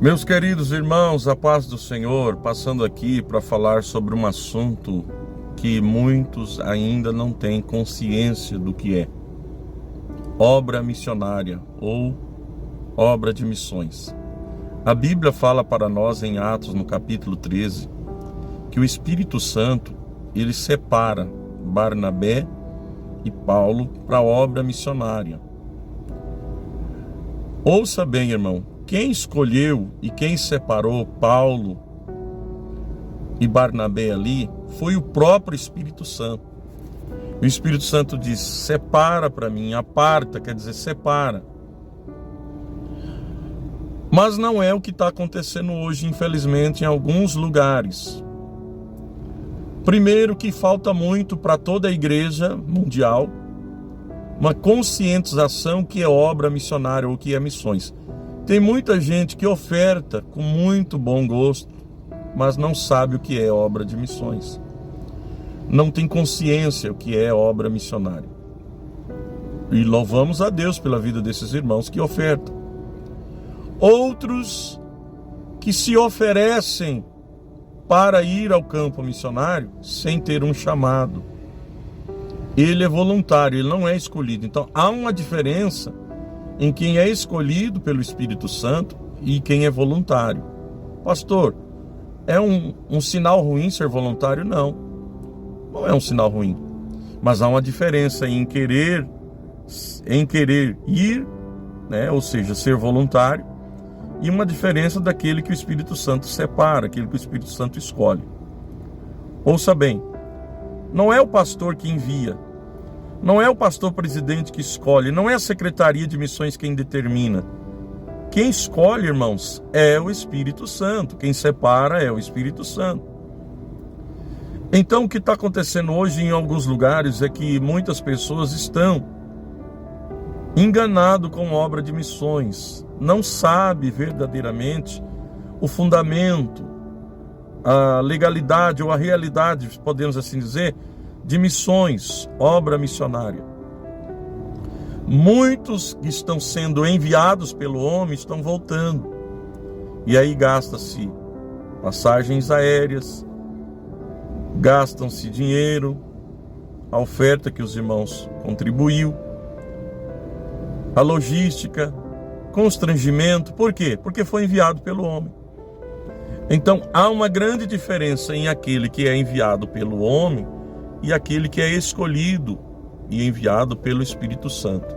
Meus queridos irmãos, a paz do Senhor, passando aqui para falar sobre um assunto que muitos ainda não têm consciência do que é: obra missionária ou obra de missões. A Bíblia fala para nós em Atos, no capítulo 13, que o Espírito Santo, ele separa Barnabé e Paulo para a obra missionária. Ouça bem, irmão, quem escolheu e quem separou Paulo e Barnabé ali foi o próprio Espírito Santo. O Espírito Santo diz: separa para mim, aparta, quer dizer, separa. Mas não é o que está acontecendo hoje, infelizmente, em alguns lugares. Primeiro, que falta muito para toda a igreja mundial uma conscientização que é obra missionária ou que é missões. Tem muita gente que oferta com muito bom gosto, mas não sabe o que é obra de missões. Não tem consciência o que é obra missionária. E louvamos a Deus pela vida desses irmãos que ofertam. Outros que se oferecem para ir ao campo missionário sem ter um chamado. Ele é voluntário, ele não é escolhido. Então há uma diferença em quem é escolhido pelo Espírito Santo e quem é voluntário. Pastor, é um sinal ruim ser voluntário? Não é um sinal ruim. Mas há uma diferença em querer ir, né, ou seja, ser voluntário, e uma diferença daquele que o Espírito Santo separa, aquele que o Espírito Santo escolhe. Ouça bem, não é o pastor que envia, não é o pastor presidente que escolhe, não é a Secretaria de Missões quem determina. Quem escolhe, irmãos, é o Espírito Santo. Quem separa é o Espírito Santo. Então, o que está acontecendo hoje em alguns lugares é que muitas pessoas estão enganadas com obra de missões. Não sabe verdadeiramente o fundamento, a legalidade ou a realidade, podemos assim dizer, de missões, obra missionária. Muitos que estão sendo enviados pelo homem estão voltando. E aí gasta-se passagens aéreas, gastam-se dinheiro, a oferta que os irmãos contribuiu, a logística, constrangimento. Por quê? Porque foi enviado pelo homem. Então há uma grande diferença em aquele que é enviado pelo homem e aquele que é escolhido e enviado pelo Espírito Santo.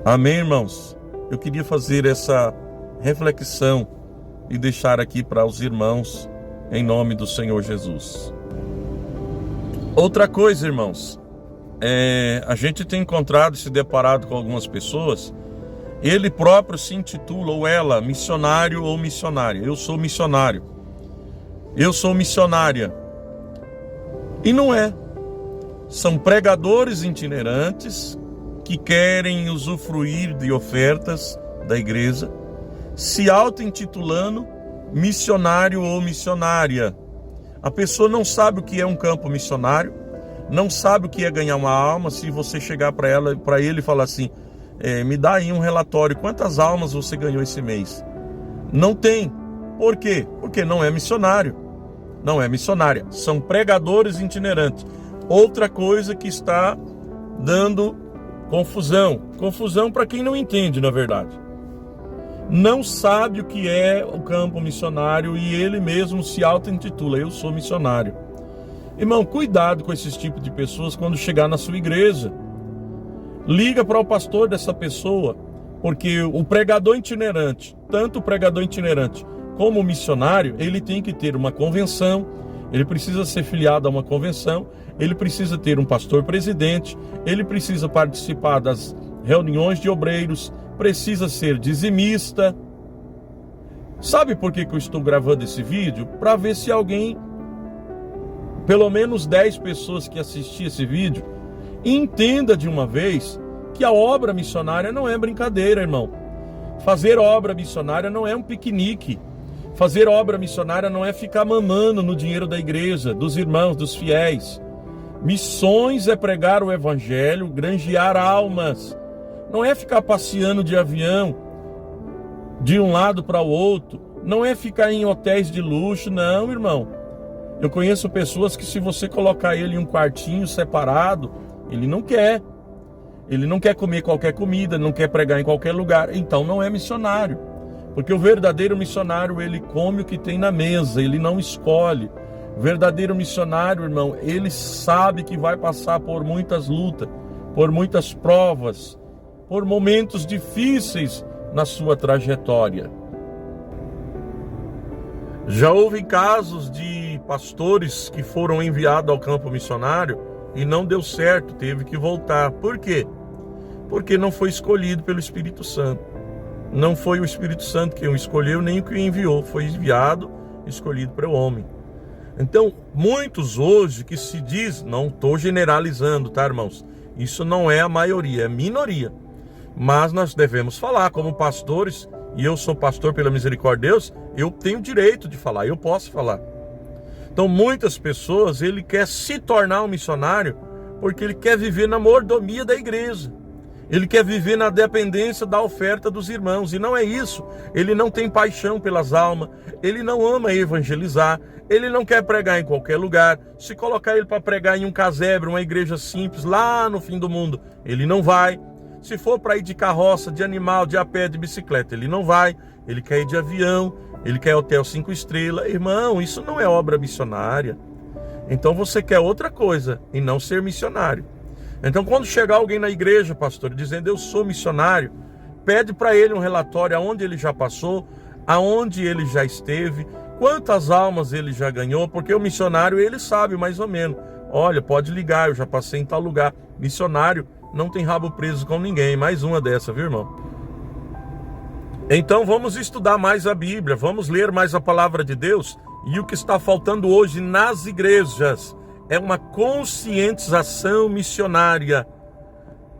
Amém, irmãos? Eu queria fazer essa reflexão e deixar aqui para os irmãos, em nome do Senhor Jesus. Outra coisa, irmãos, a gente tem encontrado e se deparado com algumas pessoas, ele próprio se intitula, ou ela, missionário ou missionária. Eu sou missionário. Eu sou missionária. E não é. São pregadores itinerantes que querem usufruir de ofertas da igreja, se auto-intitulando missionário ou missionária. A pessoa não sabe o que é um campo missionário, não sabe o que é ganhar uma alma. Se você chegar para ele e falar assim: me dá aí um relatório, quantas almas você ganhou esse mês? Não tem. Por quê? Porque não é missionário. Não é missionária. São pregadores itinerantes. Outra coisa que está dando confusão. Confusão para quem não entende, na verdade. Não sabe o que é o campo missionário e ele mesmo se auto-intitula: eu sou missionário. Irmão, cuidado com esses tipos de pessoas quando chegar na sua igreja. Liga para o pastor dessa pessoa, porque o pregador itinerante, tanto o pregador itinerante como o missionário, ele tem que ter uma convenção, ele precisa ser filiado a uma convenção, ele precisa ter um pastor presidente, ele precisa participar das reuniões de obreiros, precisa ser dizimista. Sabe por que eu estou gravando esse vídeo? Para ver se alguém, pelo menos 10 pessoas que assistir esse vídeo, entenda de uma vez que a obra missionária não é brincadeira, irmão. Fazer obra missionária não é um piquenique. Fazer obra missionária não é ficar mamando no dinheiro da igreja, dos irmãos, dos fiéis. Missões é pregar o evangelho, granjear almas. Não é ficar passeando de avião de um lado para o outro. Não é ficar em hotéis de luxo, não, irmão. Eu conheço pessoas que, se você colocar ele em um quartinho separado, ele não quer. Ele não quer comer qualquer comida, não quer pregar em qualquer lugar. Então não é missionário. Porque o verdadeiro missionário, ele come o que tem na mesa, ele não escolhe. O verdadeiro missionário, irmão, ele sabe que vai passar por muitas lutas, por muitas provas, por momentos difíceis na sua trajetória. Já houve casos de pastores que foram enviados ao campo missionário e não deu certo, teve que voltar. Por quê? Porque não foi escolhido pelo Espírito Santo. Não foi o Espírito Santo quem o escolheu, nem o que o enviou. Foi enviado, escolhido para o homem. Então, muitos hoje que se diz, não estou generalizando, tá, irmãos? Isso não é a maioria, é a minoria. Mas nós devemos falar como pastores, e eu sou pastor pela misericórdia de Deus, eu tenho direito de falar, eu posso falar. Então, muitas pessoas, ele quer se tornar um missionário porque ele quer viver na mordomia da igreja. Ele quer viver na dependência da oferta dos irmãos, e não é isso. Ele não tem paixão pelas almas, ele não ama evangelizar, ele não quer pregar em qualquer lugar. Se colocar ele para pregar em um casebre, uma igreja simples, lá no fim do mundo, ele não vai. Se for para ir de carroça, de animal, de a pé, de bicicleta, ele não vai. Ele quer ir de avião, ele quer hotel 5 estrelas. Irmão, isso não é obra missionária. Então você quer outra coisa e não ser missionário. Então, quando chegar alguém na igreja, pastor, dizendo eu sou missionário, pede para ele um relatório aonde ele já passou, aonde ele já esteve, quantas almas ele já ganhou, porque o missionário, ele sabe mais ou menos. Olha, pode ligar, eu já passei em tal lugar. Missionário não tem rabo preso com ninguém. Mais uma dessa, viu, irmão? Então, vamos estudar mais a Bíblia, vamos ler mais a palavra de Deus. E o que está faltando hoje nas igrejas é uma conscientização missionária.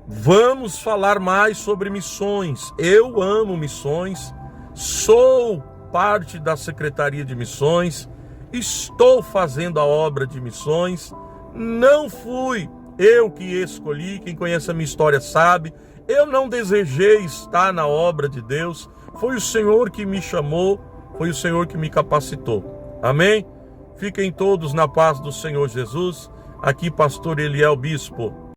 Vamos falar mais sobre missões. Eu amo missões, sou parte da Secretaria de Missões, estou fazendo a obra de missões. Não fui eu que escolhi, quem conhece a minha história sabe. Eu não desejei estar na obra de Deus, foi o Senhor que me chamou, foi o Senhor que me capacitou. Amém? Fiquem todos na paz do Senhor Jesus. Aqui, pastor Eliel Bispo.